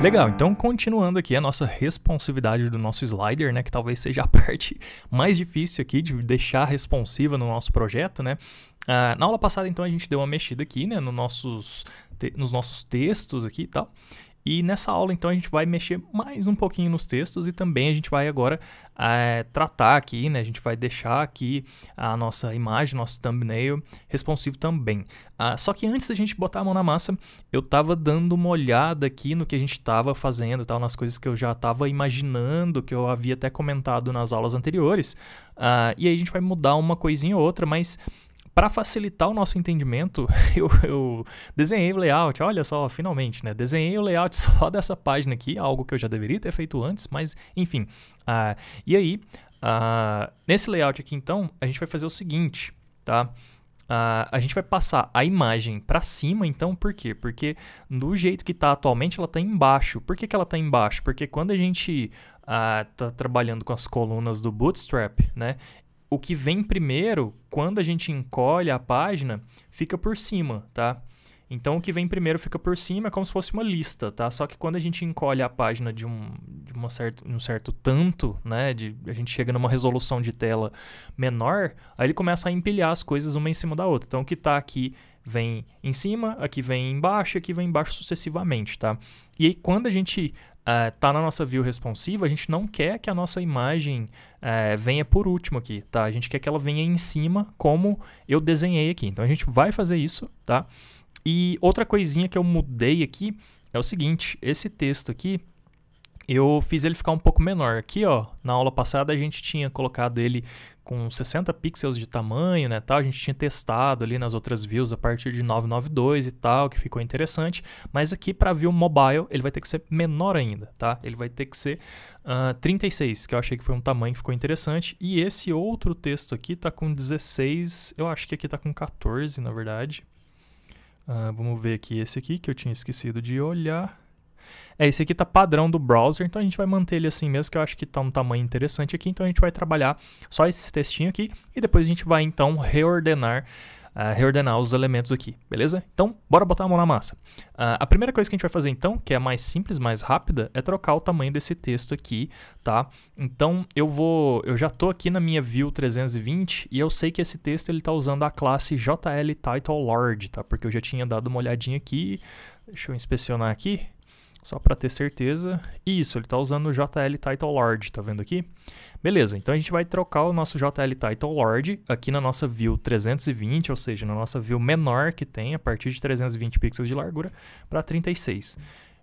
Legal, então continuando aqui a nossa responsividade do nosso slider, né, que talvez seja a parte mais difícil aqui de deixar responsiva no nosso projeto, né. Na aula passada, então, a gente deu uma mexida aqui, né, nos nossos textos aqui e tal. E nessa aula, então, a gente vai mexer mais um pouquinho nos textos e também a gente vai agora tratar aqui, né? A gente vai deixar aqui a nossa imagem, nosso thumbnail responsivo também. Só que antes da gente botar a mão na massa, eu estava dando uma olhada aqui no que a gente estava fazendo, tal, nas coisas que eu já estava imaginando, que eu havia até comentado nas aulas anteriores. E aí a gente vai mudar uma coisinha ou outra, mas para facilitar o nosso entendimento, eu desenhei o layout, olha só, finalmente, né? Desenhei o layout só dessa página aqui, algo que eu já deveria ter feito antes, mas enfim. E aí, nesse layout aqui, então, a gente vai fazer o seguinte, tá? A gente vai passar a imagem para cima, então, por quê? Porque do jeito que está atualmente, ela está embaixo. Por que ela está embaixo? Porque quando a gente está trabalhando com as colunas do Bootstrap, né? O que vem primeiro, quando a gente encolhe a página, fica por cima, tá? Então, o que vem primeiro fica por cima, é como se fosse uma lista, tá? Só que quando a gente encolhe a página de um certo tanto, né? A gente chega numa resolução de tela menor, aí ele começa a empilhar as coisas uma em cima da outra. Então, o que está aqui vem em cima, aqui vem embaixo, aqui vem embaixo sucessivamente, tá? E aí, quando a gente tá na nossa view responsiva, a gente não quer que a nossa imagem venha por último aqui, tá? A gente quer que ela venha em cima, como eu desenhei aqui. Então, a gente vai fazer isso, tá? E outra coisinha que eu mudei aqui é o seguinte, esse texto aqui, eu fiz ele ficar um pouco menor. Aqui, ó, na aula passada a gente tinha colocado ele com 60 pixels de tamanho, né, tal. A gente tinha testado ali nas outras views a partir de 992 e tal, que ficou interessante. Mas aqui para view mobile ele vai ter que ser menor ainda, tá? Ele vai ter que ser 36, que eu achei que foi um tamanho que ficou interessante. E esse outro texto aqui tá com 16, eu acho que aqui tá com 14, na verdade. Vamos ver aqui esse aqui, que eu tinha esquecido de olhar. Esse aqui tá padrão do browser, então a gente vai manter ele assim mesmo, que eu acho que tá um tamanho interessante aqui. Então a gente vai trabalhar só esse textinho aqui e depois a gente vai então reordenar os elementos aqui, beleza? Então, bora botar a mão na massa. A primeira coisa que a gente vai fazer então, que é a mais simples, mais rápida, é trocar o tamanho desse texto aqui, tá? Então, eu já tô aqui na minha view 320 e eu sei que esse texto ele tá usando a classe JLTitleLord, tá? Porque eu já tinha dado uma olhadinha aqui, deixa eu inspecionar aqui. Só para ter certeza. Isso, ele está usando o JLTitleLord, tá vendo aqui? Beleza, então a gente vai trocar o nosso JLTitleLord aqui na nossa view 320, ou seja, na nossa view menor que tem, a partir de 320 pixels de largura, para 36.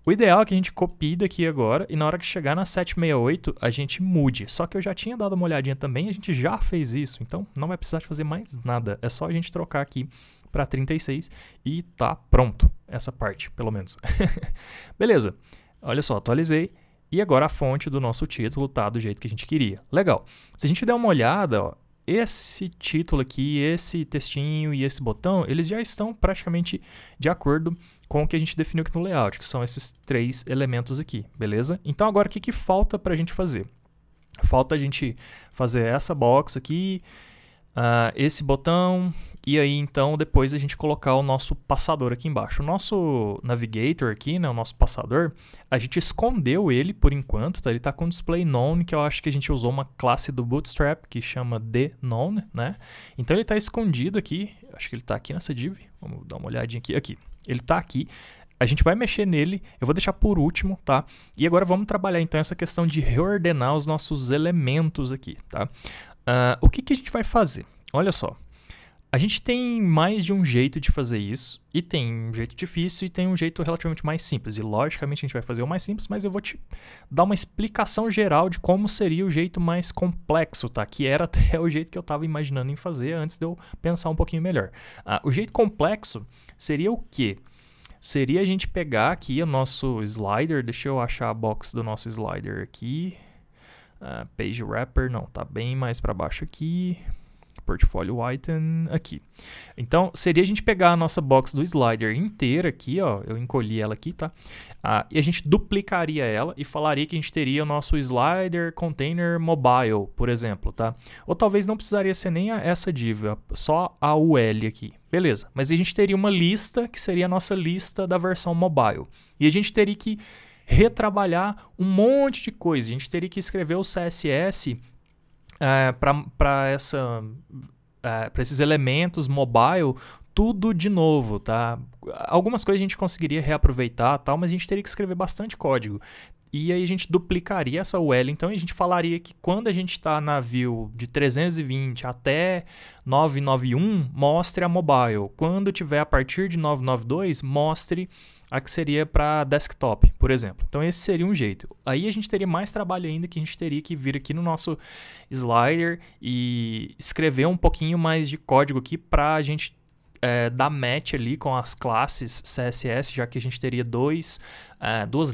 O ideal é que a gente copie daqui agora e na hora que chegar na 768 a gente mude. Só que eu já tinha dado uma olhadinha também, a gente já fez isso, então não vai precisar de fazer mais nada. É só a gente trocar aqui para 36 e tá pronto essa parte, pelo menos. Beleza, olha só, atualizei e agora a fonte do nosso título tá do jeito que a gente queria. Legal, se a gente der uma olhada, ó, esse título aqui, esse textinho e esse botão, eles já estão praticamente de acordo com o que a gente definiu aqui no layout, que são esses 3 elementos aqui, beleza? Então agora o que falta para a gente fazer? Falta a gente fazer essa box aqui, esse botão, e aí então depois a gente colocar o nosso passador aqui embaixo. O nosso navigator aqui, né, o nosso passador, a gente escondeu ele por enquanto, tá? Ele está com display known, que eu acho que a gente usou uma classe do Bootstrap que chama dKnown, né? Então ele está escondido aqui, acho que ele está aqui nessa div, vamos dar uma olhadinha aqui, ele está aqui. A gente vai mexer nele, eu vou deixar por último, tá? E agora vamos trabalhar então essa questão de reordenar os nossos elementos aqui, tá? O que a gente vai fazer? Olha só, a gente tem mais de um jeito de fazer isso, e tem um jeito difícil e tem um jeito relativamente mais simples. E logicamente a gente vai fazer o mais simples, mas eu vou te dar uma explicação geral de como seria o jeito mais complexo, tá? Que era até o jeito que eu estava imaginando em fazer antes de eu pensar um pouquinho melhor. O jeito complexo seria o quê? Seria a gente pegar aqui o nosso slider, deixa eu achar a box do nosso slider aqui. Page Wrapper, não, tá bem mais para baixo aqui. Portfolio Item aqui. Então, seria a gente pegar a nossa box do slider inteira aqui, ó, eu encolhi ela aqui, tá? E a gente duplicaria ela e falaria que a gente teria o nosso slider container mobile, por exemplo, tá? Ou talvez não precisaria ser nem essa div, só a UL aqui. Beleza, mas a gente teria uma lista que seria a nossa lista da versão mobile. E a gente teria que retrabalhar um monte de coisa. A gente teria que escrever o CSS para esses elementos mobile tudo de novo, tá? Algumas coisas a gente conseguiria reaproveitar, tal, mas a gente teria que escrever bastante código. E aí a gente duplicaria essa UL, então a gente falaria que quando a gente está na view de 320 até 991, mostre a mobile. Quando tiver a partir de 992, mostre a que seria para desktop, por exemplo. Então esse seria um jeito. Aí a gente teria mais trabalho ainda, que a gente teria que vir aqui no nosso slider e escrever um pouquinho mais de código aqui para a gente dar match ali com as classes CSS, já que a gente teria duas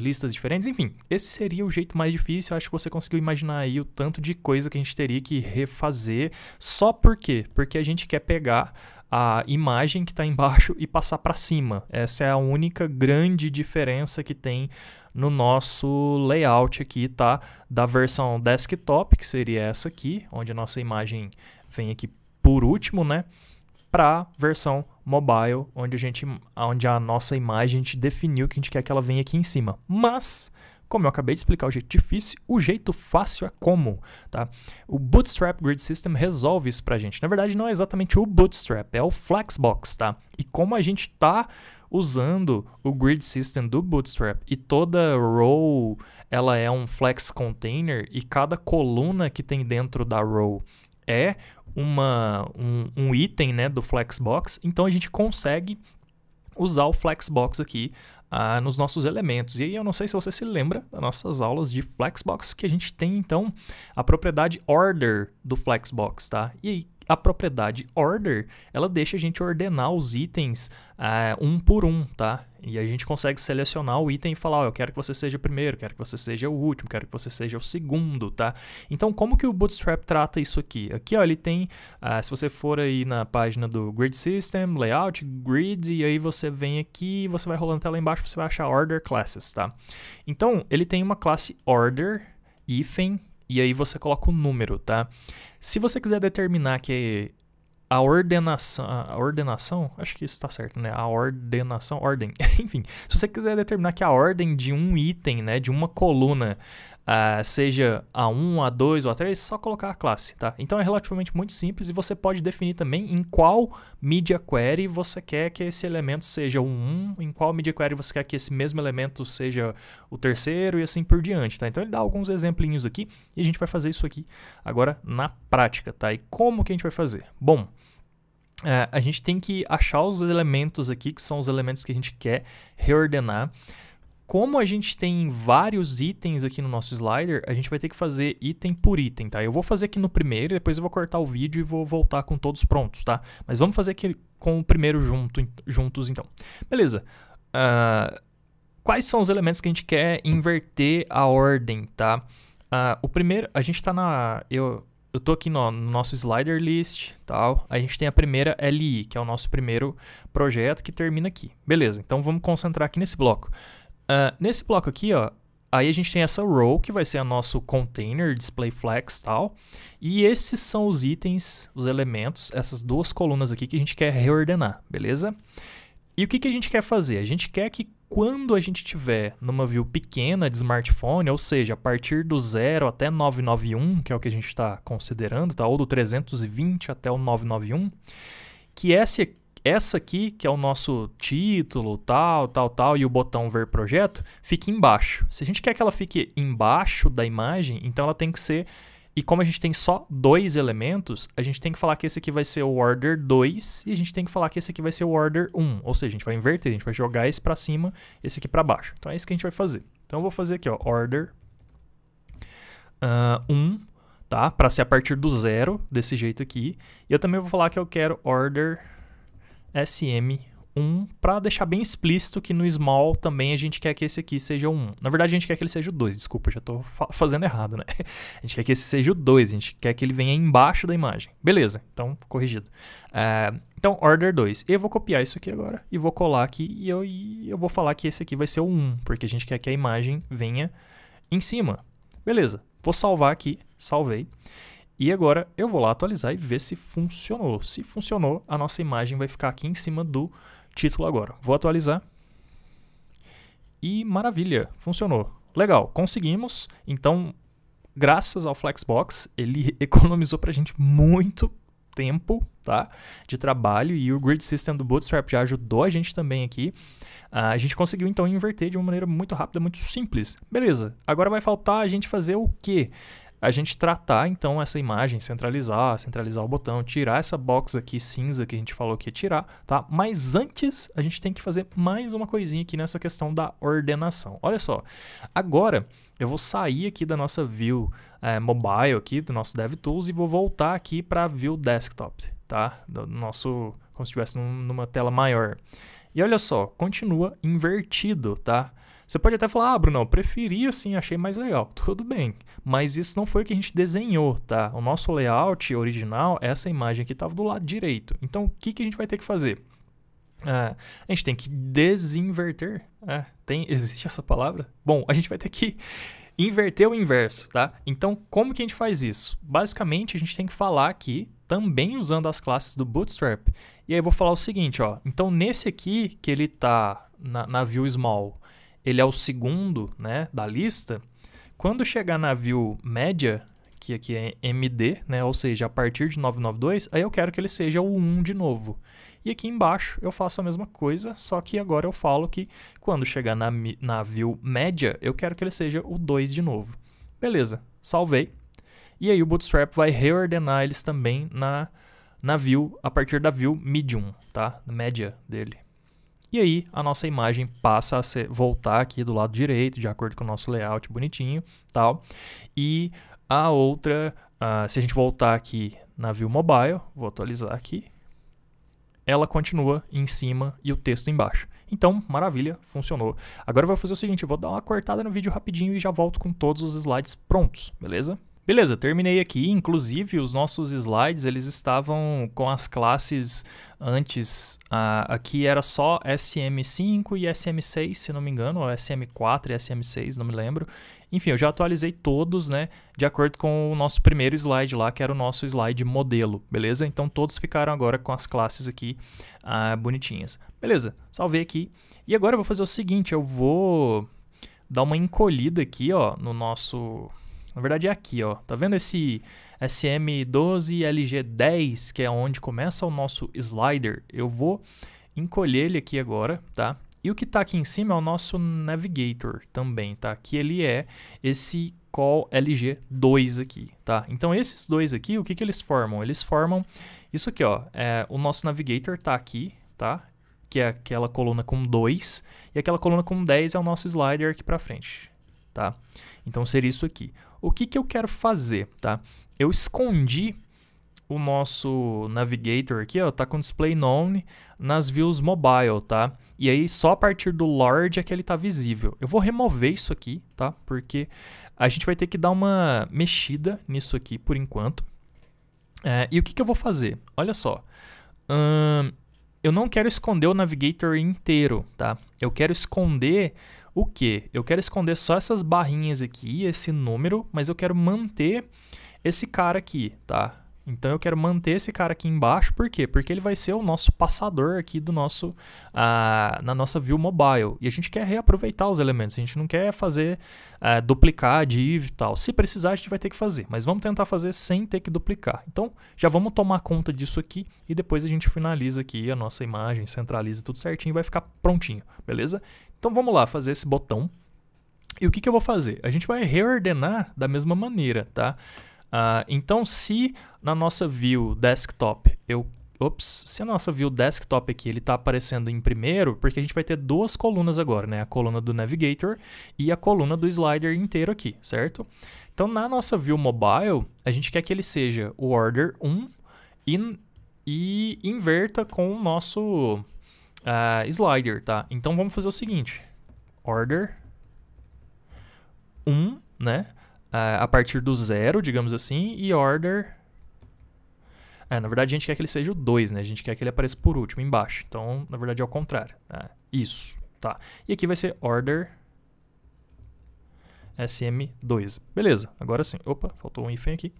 listas diferentes. Enfim, esse seria o jeito mais difícil. Eu acho que você conseguiu imaginar aí o tanto de coisa que a gente teria que refazer. Só por quê? Porque a gente quer pegar a imagem que está embaixo e passar para cima. Essa é a única grande diferença que tem no nosso layout aqui, tá? Da versão desktop, que seria essa aqui, onde a nossa imagem vem aqui por último, né? Para a versão mobile, onde a nossa imagem a gente definiu que a gente quer que ela venha aqui em cima. Mas, como eu acabei de explicar o jeito difícil, o jeito fácil é como, tá? O Bootstrap Grid System resolve isso pra gente. Na verdade, não é exatamente o Bootstrap, é o Flexbox, tá? E como a gente tá usando o Grid System do Bootstrap e toda row ela é um Flex Container e cada coluna que tem dentro da row é um item, né, do Flexbox, então a gente consegue usar o Flexbox aqui nos nossos elementos. E aí eu não sei se você se lembra das nossas aulas de Flexbox, que a gente tem então a propriedade order do Flexbox, tá? E aí a propriedade order, ela deixa a gente ordenar os itens um por um, tá? E a gente consegue selecionar o item e falar, eu quero que você seja o primeiro, quero que você seja o último, quero que você seja o segundo, tá? Então, como que o Bootstrap trata isso aqui? Aqui, ó, ele tem, se você for aí na página do Grid System, Layout, Grid, e aí você vem aqui, você vai rolando até lá embaixo, você vai achar Order Classes, tá? Então, ele tem uma classe Order, hífen, e aí você coloca o número, tá? Se você quiser determinar que a ordenação, acho que isso está certo, né? A ordem. Enfim, se você quiser determinar que a ordem de um item, né, de uma coluna, seja A1, A2 ou A3, é só colocar a classe, tá? Então é relativamente muito simples e você pode definir também em qual Media Query você quer que esse elemento seja o 1, em qual Media Query você quer que esse mesmo elemento seja o terceiro e assim por diante, tá? Então ele dá alguns exemplinhos aqui e a gente vai fazer isso aqui agora na prática, tá? E como que a gente vai fazer? Bom, a gente tem que achar os elementos aqui, que são os elementos que a gente quer reordenar. Como a gente tem vários itens aqui no nosso slider, a gente vai ter que fazer item por item, tá? Eu vou fazer aqui no primeiro, depois eu vou cortar o vídeo e vou voltar com todos prontos, tá? Mas vamos fazer aqui com o primeiro juntos, então. Beleza. Quais são os elementos que a gente quer inverter a ordem, tá? O primeiro, a gente tá eu tô aqui no nosso slider list, tal. A gente tem a primeira LI, que é o nosso primeiro projeto que termina aqui. Beleza, então vamos concentrar aqui nesse bloco. Nesse bloco aqui, ó, aí a gente tem essa row, que vai ser o nosso container, display flex, tal. E esses são os itens, os elementos, essas duas colunas aqui que a gente quer reordenar, beleza? E o que a gente quer fazer? A gente quer que quando a gente tiver numa view pequena de smartphone, ou seja, a partir do 0 até 991, que é o que a gente está considerando, tá? Ou do 320 até o 991, que essa aqui, que é o nosso título, tal, e o botão ver projeto, fique embaixo. Se a gente quer que ela fique embaixo da imagem, então ela tem que ser... E como a gente tem só dois elementos, a gente tem que falar que esse aqui vai ser o order 2 e a gente tem que falar que esse aqui vai ser o order 1. Ou seja, a gente vai inverter, a gente vai jogar esse para cima, esse aqui para baixo. Então é isso que a gente vai fazer. Então eu vou fazer aqui, ó, order 1, tá? Para ser a partir do 0, desse jeito aqui. E eu também vou falar que eu quero order SM1 para deixar bem explícito que no small também a gente quer que esse aqui seja o 1. Na verdade, a gente quer que ele seja o 2. Desculpa, já estou fazendo errado, né? A gente quer que esse seja o 2. A gente quer que ele venha embaixo da imagem. Beleza, então corrigido. Então, order 2. Eu vou copiar isso aqui agora e vou colar aqui e eu vou falar que esse aqui vai ser o 1, porque a gente quer que a imagem venha em cima. Beleza, vou salvar aqui. Salvei. E agora eu vou lá atualizar e ver se funcionou. Se funcionou, a nossa imagem vai ficar aqui em cima do título agora. Vou atualizar. E maravilha, funcionou. Legal, conseguimos. Então, graças ao Flexbox, ele economizou pra gente muito tempo, tá, de trabalho, e o Grid System do Bootstrap já ajudou a gente também aqui. A gente conseguiu então inverter de uma maneira muito rápida, muito simples. Beleza, agora vai faltar a gente fazer o quê? A gente tratar então essa imagem, centralizar o botão, tirar essa box aqui cinza que a gente falou que ia tirar, tá? Mas antes a gente tem que fazer mais uma coisinha aqui nessa questão da ordenação. Olha só, agora eu vou sair aqui da nossa view mobile aqui, do nosso DevTools, e vou voltar aqui para a view desktop, tá? Do nosso, como se estivesse numa tela maior. E olha só, continua invertido, tá? Você pode até falar, Bruno, eu preferi assim, achei mais legal. Tudo bem, mas isso não foi o que a gente desenhou, tá? O nosso layout original, essa imagem aqui estava do lado direito. Então, o que a gente vai ter que fazer? A gente tem que desinverter. Existe essa palavra? Bom, a gente vai ter que inverter o inverso, tá? Então, como que a gente faz isso? Basicamente, a gente tem que falar aqui, também usando as classes do Bootstrap. E aí eu vou falar o seguinte, ó. Então, nesse aqui, que ele está na view small, ele é o segundo, né, da lista. Quando chegar na view média, que aqui é MD, né, ou seja, a partir de 992, aí eu quero que ele seja o 1 de novo. E aqui embaixo eu faço a mesma coisa, só que agora eu falo que quando chegar na view média, eu quero que ele seja o 2 de novo. Beleza, salvei. E aí o Bootstrap vai reordenar eles também na view, a partir da view medium, tá? Média dele. E aí a nossa imagem passa a voltar aqui do lado direito, de acordo com o nosso layout bonitinho, tal. E a outra, se a gente voltar aqui na view mobile, vou atualizar aqui, ela continua em cima e o texto embaixo. Então, maravilha, funcionou. Agora eu vou fazer o seguinte, eu vou dar uma cortada no vídeo rapidinho e já volto com todos os slides prontos, beleza? Beleza, terminei aqui. Inclusive, os nossos slides, eles estavam com as classes antes. Aqui era só SM5 e SM6, se não me engano, ou SM4 e SM6, não me lembro. Enfim, eu já atualizei todos, né, de acordo com o nosso primeiro slide lá, que era o nosso slide modelo, beleza? Então, todos ficaram agora com as classes aqui bonitinhas. Beleza, salvei aqui. E agora eu vou fazer o seguinte, eu vou dar uma encolhida aqui, ó, no nosso... Na verdade é aqui, ó. Tá vendo esse SM12 e LG10, que é onde começa o nosso slider? Eu vou encolher ele aqui agora, tá? E o que tá aqui em cima é o nosso navigator também, tá? Que ele é esse call LG2 aqui, tá? Então esses dois aqui, o que eles formam? Eles formam isso aqui, ó. O nosso navigator tá aqui, tá? Que é aquela coluna com 2 e aquela coluna com 10 é o nosso slider aqui pra frente, tá? Então seria isso aqui. O que eu quero fazer, tá? Eu escondi o nosso navigator aqui, ó, tá com display none nas views mobile, tá? E aí só a partir do Lord é que ele tá visível. Eu vou remover isso aqui, tá? Porque a gente vai ter que dar uma mexida nisso aqui por enquanto. E o que eu vou fazer? Olha só. Eu não quero esconder o navigator inteiro, tá? Eu quero esconder... O que? Eu quero esconder só essas barrinhas aqui, esse número, mas eu quero manter esse cara aqui, tá? Então eu quero manter esse cara aqui embaixo, por quê? Porque ele vai ser o nosso passador aqui do nosso, na nossa view mobile. E a gente quer reaproveitar os elementos, a gente não quer fazer, duplicar div e tal. Se precisar a gente vai ter que fazer, mas vamos tentar fazer sem ter que duplicar. Então já vamos tomar conta disso aqui e depois a gente finaliza aqui a nossa imagem, centraliza tudo certinho e vai ficar prontinho, beleza? Então vamos lá fazer esse botão. E o que eu vou fazer? A gente vai reordenar da mesma maneira, tá? Então se na nossa view desktop, se a nossa view desktop aqui ele está aparecendo em primeiro, porque a gente vai ter duas colunas agora, né? A coluna do navigator e a coluna do slider inteiro aqui, certo? Então na nossa view mobile, a gente quer que ele seja o order 1 e inverta com o nosso... slider, tá? Então vamos fazer o seguinte, order 1, né? A partir do 0, digamos assim, e order... na verdade a gente quer que ele seja o 2, né? A gente quer que ele apareça por último, embaixo. Então, na verdade é o contrário. Isso, tá? E aqui vai ser order SM2. Beleza, agora sim. Opa, faltou um hífen aqui.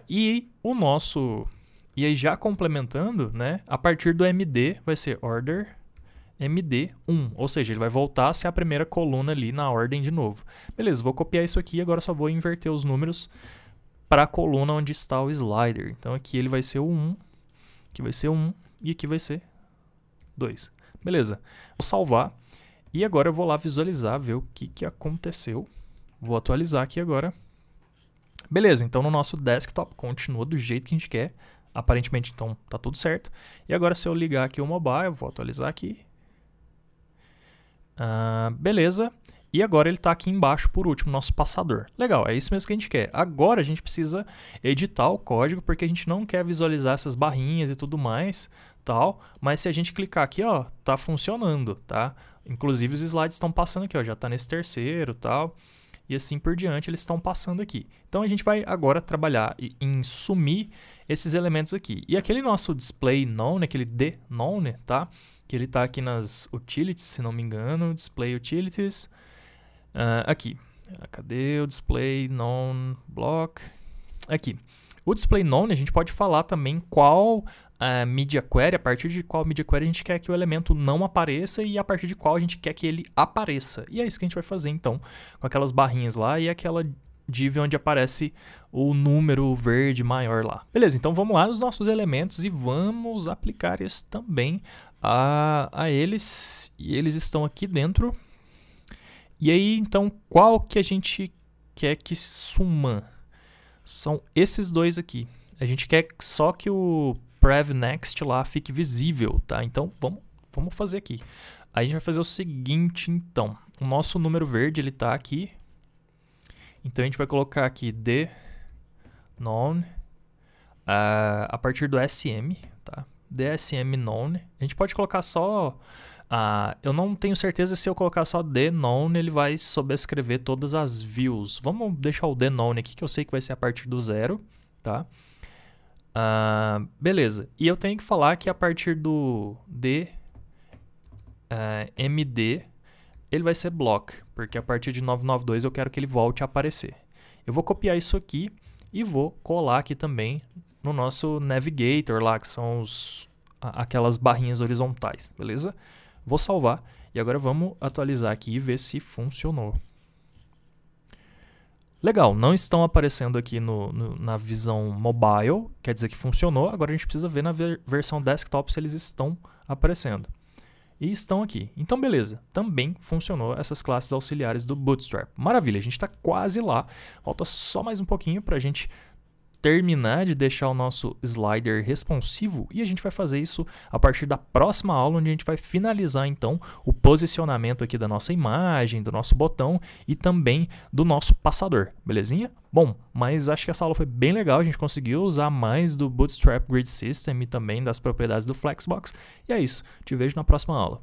E o nosso... E aí já complementando, né? A partir do MD vai ser order MD1, ou seja, ele vai voltar a ser a primeira coluna ali na ordem de novo. Beleza, vou copiar isso aqui e agora só vou inverter os números para a coluna onde está o slider. Então aqui ele vai ser o 1, aqui vai ser o 1 e aqui vai ser 2. Beleza, vou salvar e agora eu vou lá visualizar, ver o que aconteceu. Vou atualizar aqui agora. Beleza, então no nosso desktop continua do jeito que a gente quer. Aparentemente então tá tudo certo. E agora se eu ligar aqui o mobile, vou atualizar aqui. Beleza, e agora ele está aqui embaixo por último, nosso passador. Legal, é isso mesmo que a gente quer. Agora a gente precisa editar o código porque a gente não quer visualizar essas barrinhas e tudo mais, tal. Mas se a gente clicar aqui, ó, tá funcionando, tá? Inclusive os slides estão passando aqui, ó, já está nesse terceiro, tal. E assim por diante eles estão passando aqui. Então a gente vai agora trabalhar em sumir esses elementos aqui. E aquele nosso display known, aquele dKnown, tá? Que ele está aqui nas utilities, se não me engano, display utilities, aqui, cadê o display known block? Aqui, o display known a gente pode falar também qual media query, a partir de qual media query a gente quer que o elemento não apareça e a partir de qual a gente quer que ele apareça. E é isso que a gente vai fazer então, com aquelas barrinhas lá e aquela div onde aparece o número verde maior lá. Beleza, então vamos lá nos nossos elementos e vamos aplicar isso também a eles, e eles estão aqui dentro. E aí, então, qual que a gente quer que suma? São esses dois aqui. A gente quer só que o prev next lá fique visível, tá? Então, vamos fazer aqui. Aí a gente vai fazer o seguinte, então. O nosso número verde, ele tá aqui. Então, a gente vai colocar aqui dKnown a partir do SM, tá? DSM known. A gente pode colocar só... eu não tenho certeza se eu colocar só dKnown ele vai sobrescrever todas as views. Vamos deixar o dKnown aqui, que eu sei que vai ser a partir do 0, tá? Beleza. E eu tenho que falar que a partir do MD ele vai ser block, porque a partir de 992 eu quero que ele volte a aparecer. Eu vou copiar isso aqui e vou colar aqui também no nosso navigator lá, que são aquelas barrinhas horizontais, beleza? Vou salvar e agora vamos atualizar aqui e ver se funcionou. Legal, não estão aparecendo aqui na visão mobile, quer dizer que funcionou. Agora a gente precisa ver na versão desktop se eles estão aparecendo. E estão aqui. Então beleza, também funcionou essas classes auxiliares do Bootstrap. Maravilha, a gente está quase lá. Falta só mais um pouquinho para a gente terminar de deixar o nosso slider responsivo e a gente vai fazer isso a partir da próxima aula, onde a gente vai finalizar então o posicionamento aqui da nossa imagem, do nosso botão e também do nosso passador, belezinha? Bom, mas acho que essa aula foi bem legal, a gente conseguiu usar mais do Bootstrap Grid System e também das propriedades do Flexbox, e é isso, te vejo na próxima aula.